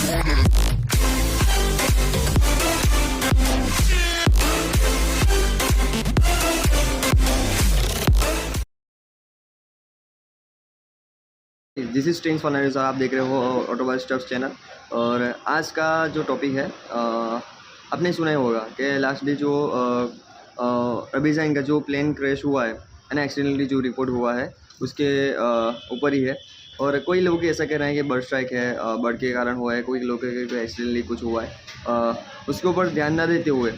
This is trains Fernandes और आप देख रहे हो ऑटोबाइक स्टफ्स चैनल। और आज का जो टॉपिक है आपने सुना ही होगा कि लास्ट डे जो रबीजाइन का जो प्लेन क्रैश हुआ है ना, एक्सीडेंटली जो रिपोर्ट हुआ है उसके ऊपर ही है। और कोई लोग ऐसा कह रहे हैं कि बर्ड स्ट्राइक है, बर्ड के कारण हुआ है, कोई लोग एक्सीडेंटली कुछ हुआ है। उसके ऊपर ध्यान ना देते हुए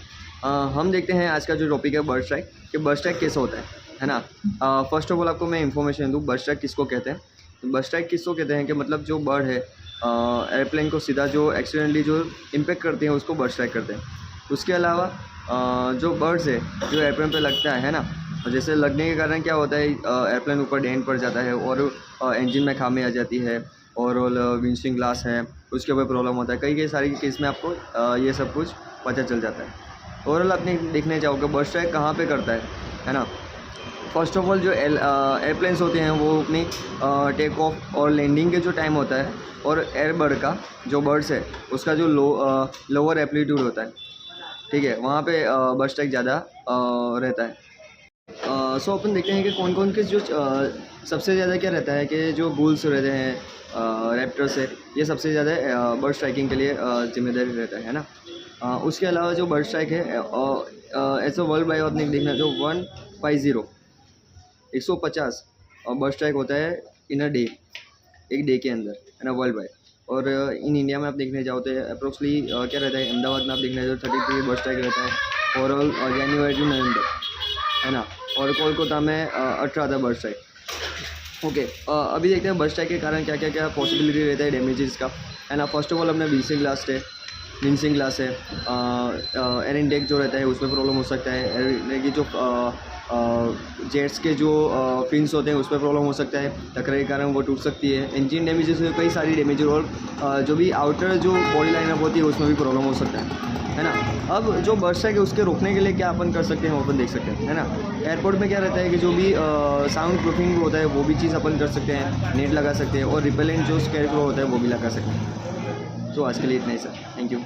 हम देखते हैं आज का जो टॉपिक है बर्ड स्ट्राइक, कि बर्ड स्ट्राइक कैसे होता है ना। फर्स्ट ऑफ ऑल आपको मैं इन्फॉर्मेशन दूँ बर्ड स्ट्राइक किसको कहते हैं। बर्ड स्ट्राइक किसको कहते हैं कि मतलब जो बर्ड है एयरप्लेन को सीधा जो एक्सीडेंटली जो इम्पेक्ट करते हैं उसको बर्ड स्ट्राइक करते हैं। उसके अलावा जो बर्ड्स है जो एयरप्लेन पे लगता है ना, जैसे लगने के कारण क्या होता है, एयरप्लेन ऊपर डेंट पड़ जाता है और इंजन में खामी आ जाती है और विंडशील्ड ग्लास है उसके ऊपर प्रॉब्लम होता है। कई सारी केस में आपको ये सब कुछ पता चल जाता है। ओवरऑल आपने देखने जाओगे बर्ड स्ट्राइक कहाँ पे करता है ना। फर्स्ट ऑफ ऑल जो एयरप्लेन्स होते हैं वो अपनी टेक ऑफ और लैंडिंग के जो टाइम होता है और एयरबर्ड का जो बर्ड्स है उसका जो लोअर एप्लीट्यूड होता है, ठीक है, वहाँ पे बर्ड स्ट्राइक ज़्यादा रहता है। सो अपन देखते हैं कि कौन कौन के जो सबसे ज़्यादा क्या रहता है कि जो बुल्स रहते हैं, रैप्टर्स है, ये सबसे ज़्यादा बर्ड स्ट्राइकिंग के लिए जिम्मेदारी रहता है ना। उसके अलावा जो बर्ड स्ट्राइक है ऐसे वर्ल्ड वाइड आपने देखना जो 150 बर्ड स्ट्राइक होता है इन अ डे, एक डे के अंदर है ना, वर्ल्ड वाइड। और इन इंडिया में आप देखने जाओ तो अप्रोक्सली क्या रहता है, अहमदाबाद में आप देखने जाओ 33 बर्ड स्ट्राइक रहता है ओवरऑल जनवरी टू नवंबर, है ना। और कोलकाता में 18 था बर्ड स्ट्राइक। ओके, अभी देखते हैं बर्ड स्ट्राइक के कारण क्या क्या क्या पॉसिबिलिटी रहता है डैमेजेस का, है ना। फर्स्ट ऑफ ऑल अपने विंडशील्ड ग्लास है, एयर इनटेक जो रहता है उसमें प्रॉब्लम हो सकता है। एयर की जो जेट्स के जो फिन्स होते हैं उस पर प्रॉब्लम हो सकता है, टकराई के कारण वो टूट सकती है। इंजन डैमेजेस में कई सारी डैमेज और जो भी आउटर जो बॉडी लाइनअप होती है उसमें भी प्रॉब्लम हो सकता है ना। अब जो बर्ड स्ट्राइक है उसके रोकने के लिए क्या अपन कर सकते हैं वो अपन देख सकते हैं, है ना। एयरपोर्ट में क्या रहता है कि जो भी साउंड प्रूफिंग होता है वो भी चीज़ अपन कर सकते हैं, नेट लगा सकते हैं और रिपेलेंट जो स्केयरक्रो होता है वो भी लगा सकते हैं। तो आज के लिए इतना ही सर, थैंक यू।